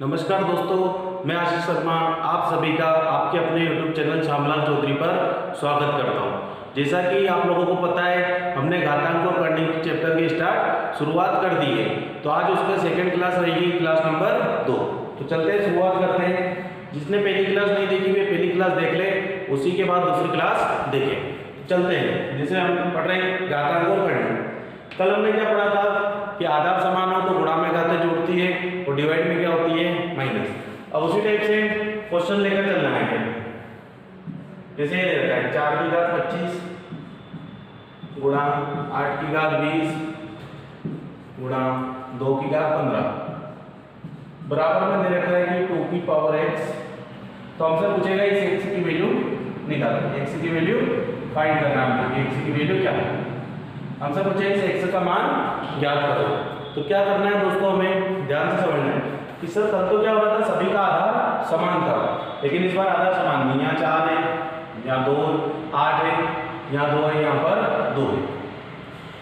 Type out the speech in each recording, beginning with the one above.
नमस्कार दोस्तों, मैं आशीष शर्मा आप सभी का आपके अपने YouTube चैनल श्यामलाल चौधरी पर स्वागत करता हूं। जैसा कि आप लोगों को पता है, हमने घातांक और कर्ण चैप्टर की शुरुआत कर दी है, तो आज उसका सेकंड क्लास रहेगी, क्लास नंबर 2। तो चलते हैं, शुरुआत करते हैं। जिसने पहली क्लास नहीं देखी हुई पहली क्लास देख ले, उसी के बाद दूसरी क्लास देखें। चलते हैं, जैसे हम पढ़ रहे हैं घातांक और कर्ण। कल हमने क्या पढ़ा था कि आधार समान हो तो गुणा में घातें जोड़ती है और डिवाइड में क्या होती है, माइनस। अब उसी टाइप से क्वेश्चन लेकर चलना है। जैसे ये रहता है 4 की घात 25 गुणा 8 की घात 20 गुणा 2 की घात 15 बराबर में दे रखा है कि 2 की पावर x। तो हमसे पूछेगा इस x की वैल्यू निकालो, x की वैल्यू फाइंड करना है। x की वैल्यू क्या है, हमसे पूछे इस x का मान ज्ञात करो। तो क्या करना है दोस्तों, हमें ध्यान से समझना है कि सर कल तो क्या हो रहा था, सभी का आधार समान था, लेकिन इस बार आधार समान नहीं। यहाँ 4 है, यहाँ 2 8 है, यहाँ 2 है, यहाँ पर 2 है।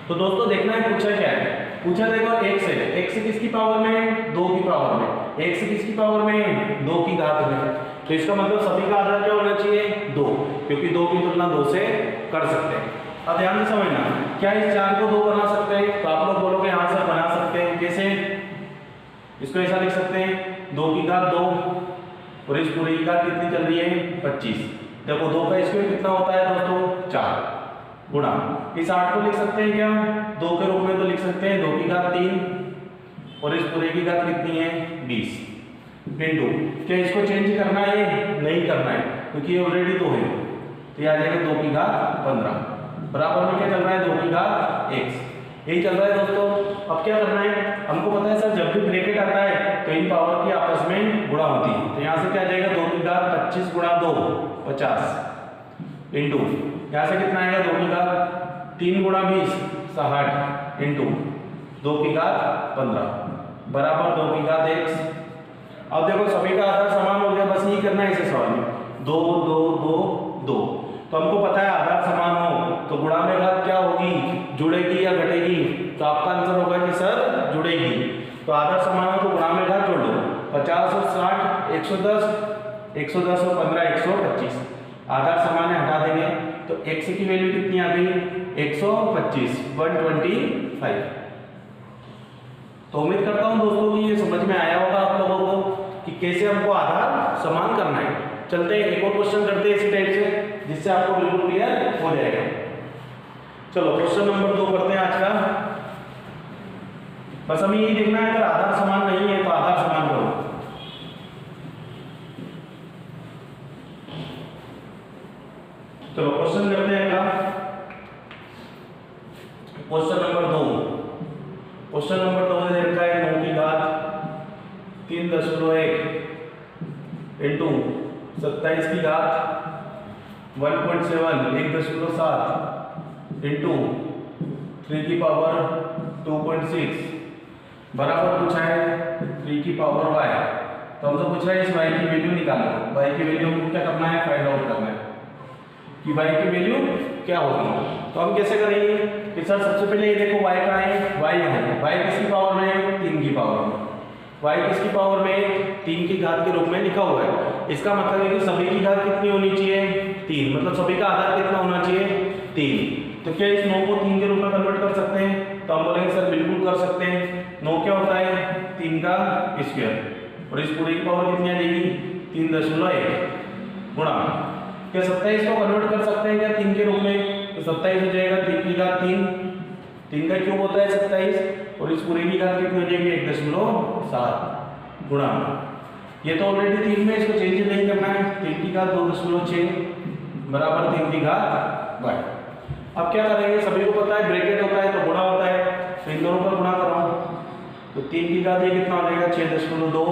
तो दोस्तों देखना है पूछा क्या है, पूछा देखो x है, x किसकी पावर में, 2 की पावर में, x किसकी पावर में, 2 की घात में। तो इसका मतलब सभी का आधार क्या होना चाहिए, 2, क्योंकि 2 की तुलना 2 से कर सकते हैं। अब ध्यान से समझना, क्या इस 4 को 2 बना सकते हैं? तो आप लोग बोलोगे हाँ सर बना सकते हैं। कैसे? इसको ऐसा लिख सकते हैं 2 की घात 2 और इस पूरी की घात कितनी चल रही है, 25। देखो 2 का स्क्वायर कितना होता है दोस्तों, 4 गुणा इस 8 को लिख सकते हैं क्या 2 के रूप में, तो लिख सकते हैं 2 की घात 3 और इस पूरे की घात कितनी है, 20 बिंदु। क्या इसको चेंज करना है? नहीं करना है, क्योंकि ये ऑलरेडी 2 है। तो ये आ जाएगा 2 की घात 15 बराबर में क्या चल रहा है, 2 की घात x। यही चल रहा है दोस्तों। अब क्या करना है, हमको पता है सर जब भी ब्रैकेट आता है तो इन पावर की आपस में गुणा होती है। तो यहाँ से क्या आ जाएगा, 2 की घात 25 गुणा 2 50 इंटू यहाँ से कितना आएगा, 2 की घात 3 गुणा 20 60 इंटू 2 की घात 15 बराबर 2 की घात x। अब देखो सभी का आधार समान हो गया, बस यही करना है इसे सवाल में, 2 2 2 2। तो हमको पता है आधार समान हो तो गुणा में घात क्या होगी, जुड़ेगी या घटेगी? तो आपका आंसर होगा कि सर जुड़ेगी। तो आधार समान हो तो गुणा में घात जोड़ दो, 50 और 60 110 110 और 15 125। आधार समान है, हटा देंगे तो x की वैल्यू कितनी आ गई, 125 125। तो उम्मीद करता हूं दोस्तों कि ये समझ में आया होगा आप लोगों को कि कैसे हमको आधार समान करना है। चलते हैं एक और क्वेश्चन करते हैं इसी टाइप से, जिससे आपको बिल्कुल क्लियर हो जाएगा। चलो क्वेश्चन नंबर 2 करते हैं आज का। बस हमें यही देखना है, अगर आधार समान नहीं है तो आधार समान करो। चलो क्वेश्चन करते हैं अगला, क्वेश्चन नंबर 2। क्वेश्चन नंबर 2 में रखा है 9 की घात 3.1 इंटू 27 की घात 1.7 1.7 इंटू 3 की पावर 2.6 बराबर पूछा है 3 की पावर y। तो हमसे पूछ रहा है इस y की वैल्यू निकालो। y की वैल्यू हमको क्या करना है, फाइंड आउट करना है कि y की वैल्यू क्या होगी। तो हम कैसे करेंगे कि सर सबसे पहले ये देखो y कहाँ है, y यहाँ है। y किसकी पावर में है, 3 की पावर में। y किसकी पावर में, 3 की घात के रूप में लिखा हुआ है। इसका मतलब है कि सभी की घात कितनी होनी चाहिए, 3, मतलब सभी का आधार कितना होना चाहिए, 3। तो क्या इस 9 को 3 के रूप में कन्वर्ट कर सकते हैं? तो हम बोलेंगे सर बिल्कुल कर सकते हैं। 9 क्या होता है, 3 का स्क्वायर और इस पूरे की पावर कितनी आ जाएगी, 3.1 गुणा क्या 27 को कन्वर्ट कर सकते हैं क्या 3 के रूप में? तो 27 हो जाएगा 3 की घात 3 का क्यूब होता है 27 और इस पूरे की घात कितनी हो जाएगी, 1.7 गुणा ये तो ऑलरेडी 3 में, इसको चेंज नहीं करना है। 3 की घात 2.6 बराबर 3 की घात y। अब क्या करेंगे, सभी को पता है ब्रैकेट होता है तो गुणा होता है, तो इन दोनों पर गुणा करो। तो 3 की घात ये कितना हो जाएगा, 6.2।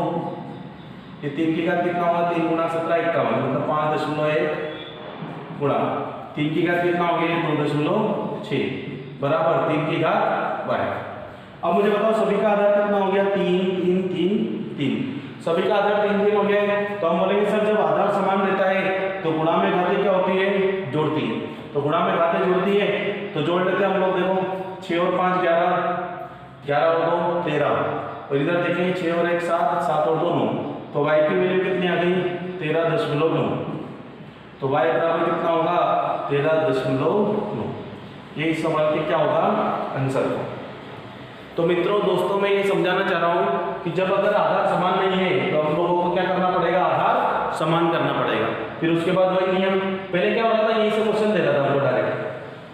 ये 3 की घात कितना होगा, 3 गुणा 17 51 मतलब 5.1 गुणा 3 की घात कितना हो गया, 2.6 बराबर 3 की घात y। अब मुझे बताओ सभी का आधार कितना हो गया, 3 3 3 3। सभी का आधार 3 3 हो गया है। तो हम बोलेंगे सर जब आधार समान रहता है तो गुणा में घातें क्या होती है, जोड़ती है। तो गुणा में घातें जोड़ती है तो जोड़ लेते हैं हम लोग। देखो 6 और 5 11 11 और 2 13 और इधर देखेंगे 6 और 1 7, 7 और 2 9, तो y की वैल्यू कितनी आ गई 13.9, तो y बराबर कितना होगा 13.9। ये इस सवाल के क्या होगा आंसर होगा। तो मित्रों दोस्तों मैं ये समझाना चाह रहा हूँ कि जब अगर आधार समान नहीं है तो हम लोगों को क्या करना पड़ेगा, आधार समान करना पड़ेगा। फिर उसके बाद वही नियम, पहले क्या हो रहा था यही से क्वेश्चन दे रहा था हमको डायरेक्ट,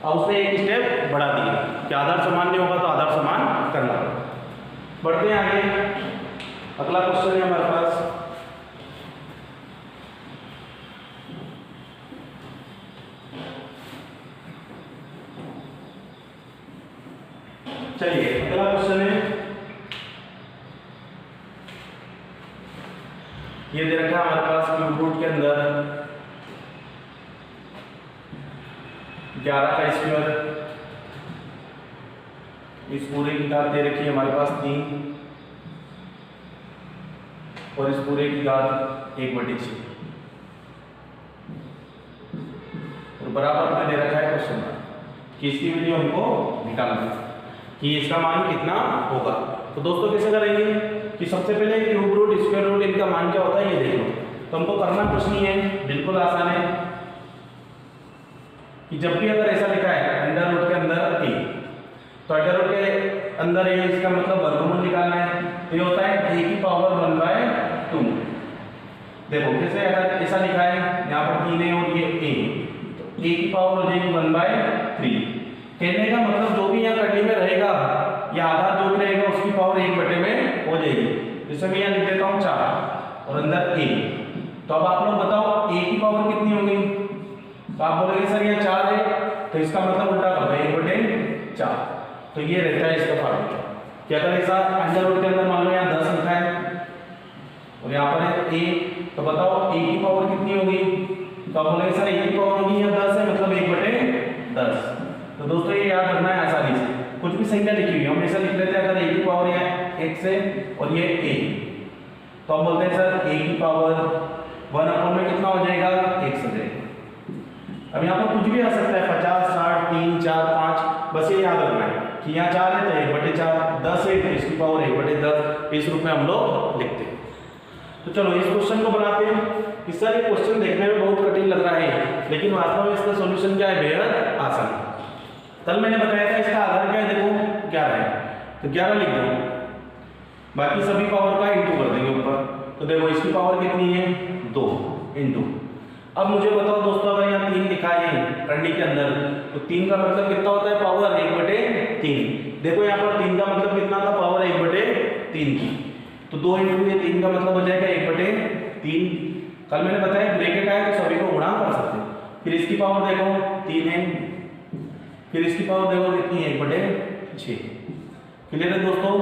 अब उसने एक स्टेप बढ़ा दिया कि आधार समान नहीं होगा तो आधार समान करना पड़ेगा। बढ़ते हैं आगे, अगला क्वेश्चन है हमारे पास, चलिए अगला क्वेश्चन है, ये दे रखा है हमारे पास क्यूब रूट के अंदर 11 का स्क्वायर, इस पूरे की घात दे रखी है हमारे पास 3 और इस पूरे की घात 1/6 और बराबर में दे रखा है क्वेश्चन कि इसकी वैल्यू हमको निकालना है कि इसका मान कितना होगा। तो दोस्तों कैसे करेंगे कि सबसे पहले क्यूब रूट स्क्वायर रूट इनका मान क्या होता है ये देख लो। तो हमको करना कुछ नहीं है, बिल्कुल आसान है कि जब भी अगर ऐसा लिखा है अंडर रूट के अंदर ए, तो अंडर रूट के अंदर ए इसका मतलब वर्गमूल निकालना है, तो ये होता है ए की पावर 1/2। देखो कैसे, अगर ऐसा लिखा है यहाँ पर 3 है और ये ए, तो ए की पावर हो जाएगी 1/3। कहने का मतलब जो भी यहाँ करने में रहेगा या आधार जो भी रहेगा उसकी पावर 1/में हो जाएगी। जैसे मैं यहाँ लिख देता हूँ 4 और अंदर ए, तो अब आप लोग बताओ ए की पावर कितनी होगी, तो आप बोलोगे सर ये 4 है, तो इसका मतलब उल्टा कर दो 1/4। तो ये रहता है इसका फार्मूला कि अगर ऐसा अंडर रूट के अंदर मान लो यहाँ 10 लिखा है और यहाँ पर है ए, तो बताओ ए की पावर कितनी होगी, तो आप बोलोगे सर ए की पावर होगी यहाँ 10 है मतलब 1/10। तो दोस्तों ये याद रखना है आसानी से, कुछ भी संख्या लिखी हुई हम ऐसा लिख लेते हैं, अगर ए की पावर यहाँ x है और ये a, तो हम बोलते हैं सर a की पावर 1 में कितना हो जाएगा x हो जाएगा। अब यहाँ पर कुछ भी आ सकता है 50 60 3 4 5, बस ये याद रखना है कि यहाँ 4 है तो 1/4, 10 है तो इसकी पावर 1/10, इस रूप में हम लोग लिखते हैं। तो चलो इस क्वेश्चन को बनाते हैं कि सर ये क्वेश्चन देखने में बहुत कठिन लग रहा है लेकिन वास्तव में इसका सॉल्यूशन क्या है, बेहद आसान। कल मैंने बताया था इसका आधार क्या है, देखो 11 है तो 11 लिख दो, बाकी सभी पावर का इंटू कर देंगे ऊपर। तो देखो इसकी पावर कितनी है 2 इंटू। अब मुझे बताओ दोस्तों अगर यहाँ 3 लिखा है कंडी के अंदर तो 3 का मतलब कितना होता है पावर 1/3। देखो यहाँ पर 3 का मतलब कितना था पावर 1/3 की, तो 2 इंटू ये 3 का मतलब हो जाएगा 1/3। कल मैंने बताया ब्रैकेट आए तो सभी को गुणा कर सकते हैं। फिर इसकी पावर देखो 3 है, फिर इसकी पावर देखो कितनी है 1/6। क्लियर है दोस्तों,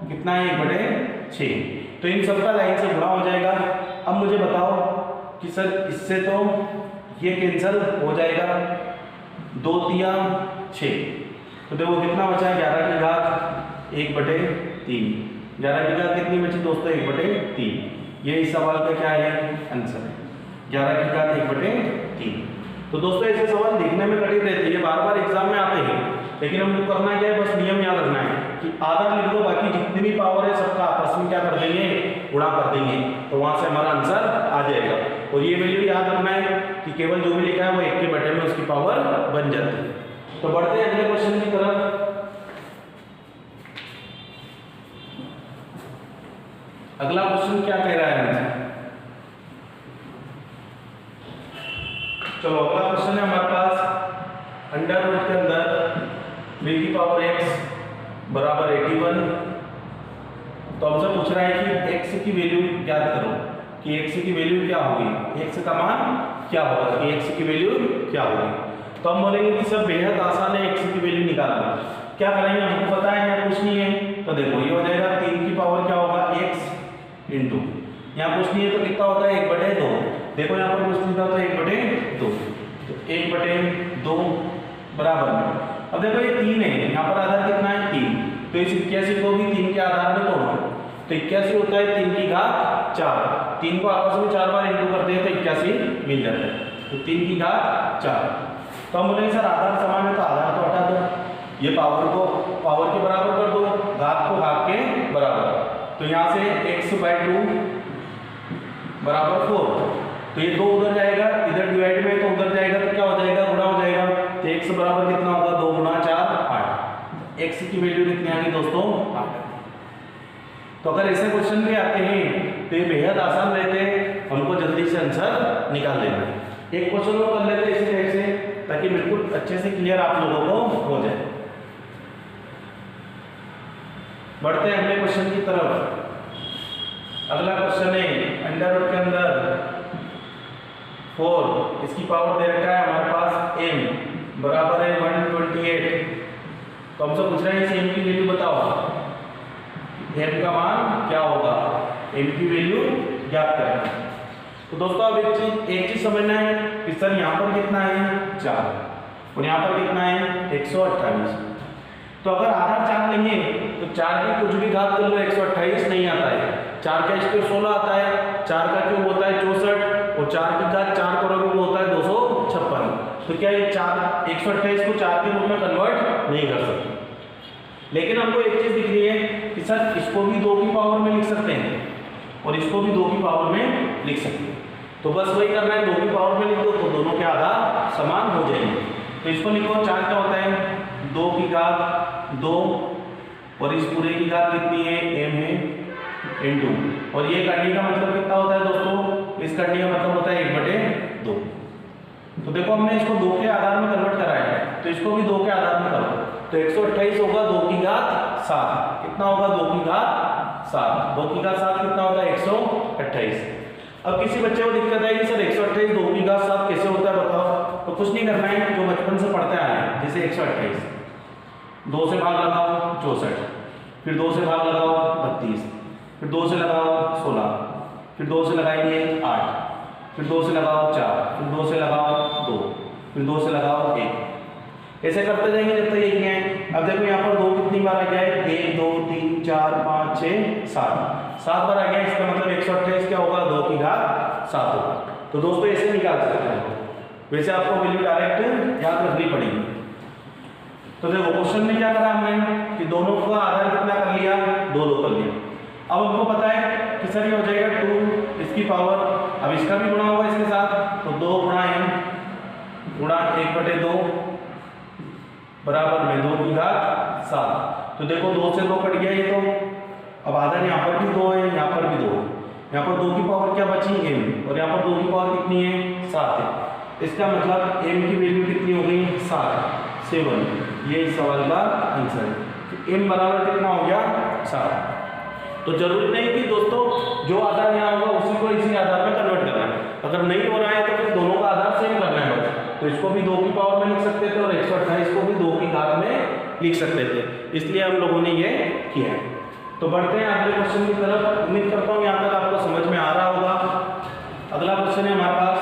कितना है 1/6। तो इन सबका लाइन से गुणा हो जाएगा। अब मुझे बताओ कि सर इससे तो ये कैंसिल हो जाएगा, 2 तिया 6, तो देखो कितना बचा है 11 की घात 1/3। 11 की घात कितनी बची दोस्तों 1/3। ये इस सवाल का क्या है आंसर है 11 की घात 1/3। तो दोस्तों ऐसे सवाल देखने में कठिन रहते हैं, बार बार एग्जाम में आते हैं, लेकिन हमको करना क्या है बस नियम याद रखना है कि आधार लिख दो, बाकी जितनी भी पावर है सबका आपस में क्या कर देंगे गुणा कर देंगे, तो वहां से हमारा आंसर आ जाएगा। और ये वैल्यू याद रखना है कि केवल जो भी लिखा है वो 1 के बटे में उसकी पावर बन जाती है। तो बढ़ते हैं अगले क्वेश्चन की तरफ। अगला क्वेश्चन क्या कह रहा है आंसर, चलो अगला क्वेश्चन है हमारे पास अंडर रूट के अंदर 3 की पावर x बराबर 81। तो हमसे पूछ रहा है कि x की वैल्यू ज्ञात करो कि x की वैल्यू क्या होगी, x का मान क्या होगा, कि x की वैल्यू क्या होगी। तो हम बोलेंगे कि सर बेहद आसान है x की वैल्यू निकालना। क्या करेंगे हमको पता है या कुछ नहीं है, तो देखो ये हो जाएगा 3 की पावर क्या होगा x इंटू, यहाँ कुछ नहीं है तो कितना होता है 1/2। देखो यहाँ पर कुछ नहीं था तो 1/2, तो 1/2 बराबर में। अब देखो ये 3 है, यहाँ पर आधार कितना है 3, तो इस 81 को भी 3 के आधार में तोड़ो, तो 81 होता है 3 की घात 4। 3 को आपस में 4 बार इंटू करते हैं तो 81 मिल जाता है, तो 3 की घात 4। तो हम बोलेंगे सर आधार समान है तो आधार को हटा दो, ये पावर को पावर के बराबर कर दो, घात को घात के बराबर। तो यहाँ से x/2 बराबर 4, तो ये 2 उधर जाएगा, इधर डिवाइड में तो उधर जाएगा तो क्या हो जाएगा, गुणा हो जाएगा। तो x बराबर कितना होगा, 2 गुणा 4 8। x की वैल्यू कितनी आ गई दोस्तों, 8। तो अगर ऐसे क्वेश्चन भी आते हैं तो ये बेहद आसान रहते हैं, हमको जल्दी से आंसर निकाल लेना है। एक क्वेश्चन को कर लेते हैं इसी टाइप से, ताकि बिल्कुल अच्छे से क्लियर आप लोगों को हो जाए। बढ़ते हैं अगले क्वेश्चन की तरफ। अगला क्वेश्चन है अंडर रूट के अंदर 4, इसकी पावर दे रखा है हमारे पास m बराबर है 128। तो हमसे पूछ रहे हैं इस m की वैल्यू बताओ, m का मान क्या होगा, m की वैल्यू ज्ञात करना है। तो दोस्तों अब एक चीज समझना है कि सर यहाँ पर कितना है 4 और यहाँ पर कितना है 128। तो अगर आधा 4 लेंगे तो 4 की कुछ भी घात कर लो 128 नहीं आता है। 4 का स्क्वायर 16 आता है, 4 का क्यूब होता है 64 और 4 की घात 4 करोगे वो होता है 256। तो क्या ये 128 को 4 के रूप में कन्वर्ट नहीं कर सकते। लेकिन हमको एक चीज दिख रही है कि सर इसको भी 2 की पावर में लिख सकते हैं और इसको भी 2 की पावर में लिख सकते हैं। तो बस वही करना है, 2 की पावर में लिख दो तो दोनों के आधार समान हो जाएंगे। तो इसको लिखो 4 क्या होता है 2 की घात 2 और इस पूरे की घात कितनी है m है इनटू, और ये करने का मतलब कितना होता है दोस्तों, इस करने का मतलब होता है 1/2। तो देखो हमने इसको 2 के आधार में कन्वर्ट करा है, तो इसको भी 2 के आधार में करो तो 128 होगा 2 की घात 7। कितना होगा 2 की घात 7, 2 की घात 7 कितना होगा 128। अब किसी बच्चे को दिक्कत है कि सर 128 2 की घात 7 कैसे होता है बताओ, तो कुछ नहीं करना है, जो बचपन से पढ़ते आए हैं। जैसे 128 2 से भाग लगाओ 64, फिर 2 से भाग लगाओ 32, फिर 2 से लगाओ 16, फिर 2 से लगाएंगे 8, फिर 2 से लगाओ 4, फिर 2 से लगाओ 2, फिर 2 से लगाओ 1। ऐसे करते जाएंगे जब तक एक नहीं आए। अब देखो यहाँ पर 2 कितनी बार आ गया है, 1 2 3 4 5 6 7 बार आ गया। इसका मतलब 128 क्या होगा 2 की घात 7 होगा। तो दोस्तों ऐसे निकाल सकते हैं, वैसे आपको वैल्यू डायरेक्ट याद रखनी पड़ेगी। तो देखो क्वेश्चन में क्या करा हमने कि दोनों का आधार कितना कर लिया, 2 कर लिया। अब हमको पता है कि सर ये हो जाएगा 2 इसकी पावर, अब इसका भी गुणा होगा इसके साथ, तो 2 गुणा m गुणा 1/2 बराबर में 2 की घात 7। तो देखो 2 से 2 कट गया ये, तो अब आधा यहाँ पर भी 2 है, यहाँ पर भी 2 है। यहाँ पर 2 की पावर क्या बची m और यहाँ पर 2 की पावर कितनी है 7 है। इसका मतलब m की वैल्यू कितनी हो गई 7 ये इस सवाल का आंसर है। तो m बराबर कितना हो गया 7। तो जरूरी नहीं कि दोस्तों जो आधार यहाँ होगा उसी को इसी आधार में कन्वर्ट करना है। अगर नहीं हो रहा है तो फिर दोनों का आधार सेम करना है बस। तो इसको भी 2 की पावर में लिख सकते थे और 128 को भी 2 की घात में लिख सकते थे, इसलिए हम लोगों ने ये किया है। तो बढ़ते हैं अगले क्वेश्चन की तरफ। उम्मीद करता हूँ यहाँ तक आपको समझ में आ रहा होगा। अगला क्वेश्चन है हमारे पास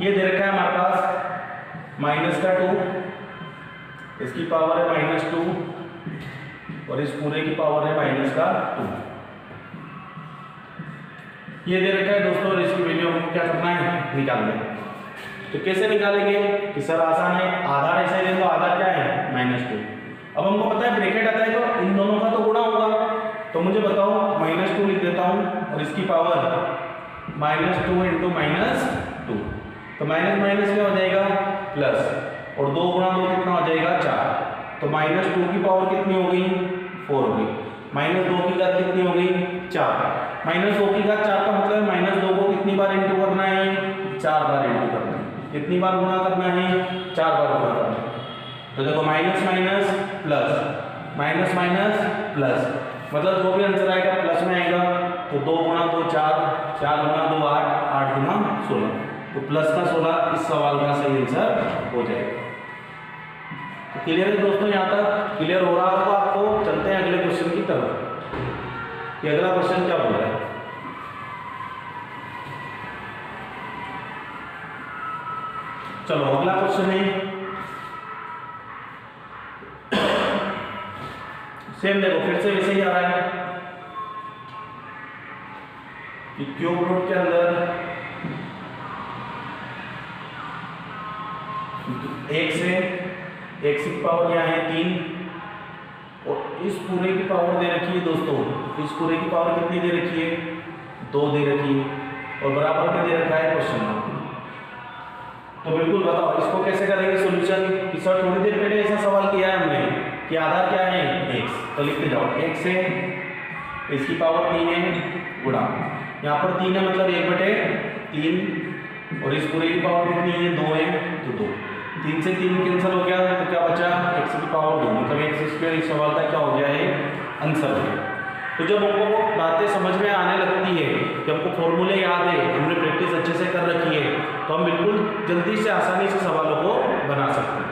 ये दे रखा है हमारे पास -2, इसकी पावर है -2 और इस पूरे की पावर है -2। ये दे रखा है दोस्तों और इसकी वैल्यू हमको क्या करना है निकालना है। तो कैसे निकालेंगे कि सर आसान है, आधार ऐसे ले तो आधार क्या है -2। अब हमको पता है ब्रैकेट आता है तो इन दोनों का तो गुणा होगा। तो मुझे बताओ -2 लिख देता हूँ और इसकी पावर -2 × -2, तो माइनस माइनस क्या हो जाएगा प्लस, और 2 गुणा 2 कितना हो जाएगा 4। तो -2 की पावर कितनी हो गई 4 हो गई। -2 की घात कितनी हो गई 4। -2 की घात 4 का मतलब -2 को कितनी बार इंटू करना है 4 बार इंटू करना है। कितनी बार गुणा करना है 4 बार गुणा करना है। तो देखो minus minus plus minus minus plus, मतलब जो भी आंसर आएगा प्लस में आएगा। तो 2 गुणा 2 4, 4 गुणा 2 8, 8 गुणा 16, तो प्लस का 16 इस सवाल का सही आंसर हो जाएगा। तो क्लियर है दोस्तों, यहाँ तक क्लियर हो रहा होगा आपको। चलते हैं अगले क्वेश्चन की तरफ कि अगला क्वेश्चन क्या बोल रहा है। चलो अगला क्वेश्चन है सेम, देखो फिर से वैसे ही आ रहा है कि क्यूब रूट के अंदर 1 से x की पावर क्या है 3, और इस पूरे की पावर दे रखी है दोस्तों, इस पूरे की पावर कितनी दे रखी है 2 दे रखी है, और बराबर में दे रखा है क्वेश्चन मार्क। तो बिल्कुल बताओ इसको कैसे करेंगे सोल्यूशन। इस बार थोड़ी देर पहले ऐसा सवाल किया है हमने कि आधार क्या है x, तो लिखते जाओ x से इसकी पावर 3 है गुणा, यहाँ पर 3 है मतलब 1/3, और इस पूरे की पावर कितनी है 2 है तो 2, 3 से 3 कैंसिल हो गया तो क्या बचा x की पावर 2, मतलब x²। इस सवाल का क्या हो गया है आंसर हो गया। तो जब हमको बातें समझ में आने लगती है कि हमको फॉर्मूले याद है, हमने प्रैक्टिस अच्छे से कर रखी है, तो हम बिल्कुल जल्दी से आसानी से सवालों को बना सकते हैं।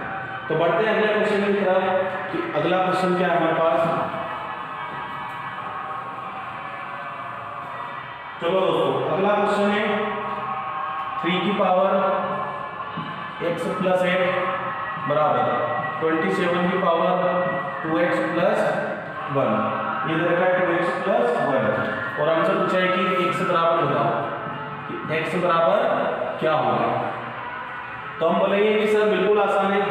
तो बढ़ते हैं अगले क्वेश्चन की तरफ कि अगला क्वेश्चन क्या है हमारे पास। चलो दोस्तों अगला क्वेश्चन है 3 की पावर x प्लस 8 बराबर 27 की पावर 2x प्लस 1, ये दे रखा है 2x प्लस 1, और आंसर पूछा है कि x बराबर बताओ कि x बराबर क्या होगा। तो हम बोलेंगे कि सर बिल्कुल आसान है,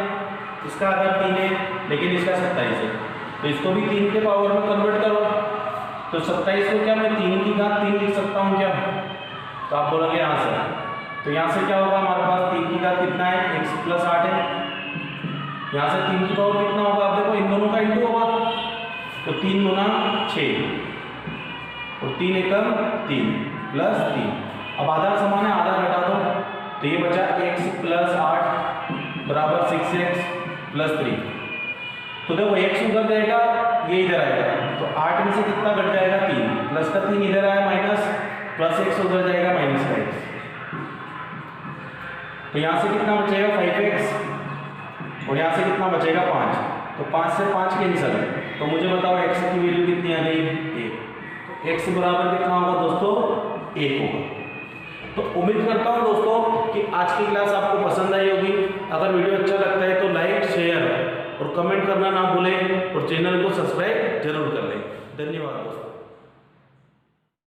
इसका आधार 3 है लेकिन इसका 27 है, तो इसको भी 3 के पावर में कन्वर्ट करो। तो 27 को क्या मैं 3 की घात 3 लिख सकता हूँ क्या, तो आप बोलोगे यहाँ से, तो यहाँ से क्या होगा हमारे पास 3 की घात कितना है x प्लस 8 है, यहाँ से 3 की पावर कितना होगा आप देखो इन दोनों का इंटू होगा, तो 3 गुना 6 और 3 एकम 3 प्लस 3, अब आधार समान है आधार घटा दो, तो ये बचा x प्लस 8 बराबर 6x प्लस 3। तो देखो x उधर जाएगा ये इधर आएगा, तो 8 में से कितना घट जाएगा 3, प्लस का 3 इधर आया माइनस, प्लस x उधर जाएगा माइनस का x, तो यहाँ से कितना बचेगा 5x, और यहाँ से कितना बचेगा 5, तो 5 से 5 कैंसिल, तो मुझे बताओ x की वैल्यू कितनी आ गई 1, तो x बराबर कितना होगा दोस्तों 1 होगा। तो उम्मीद करता हूँ दोस्तों कि आज की क्लास आपको पसंद आई होगी। अगर वीडियो अच्छा लगता है तो लाइक शेयर और कमेंट करना ना भूलें, और चैनल को सब्सक्राइब जरूर कर लें। धन्यवाद दोस्तों।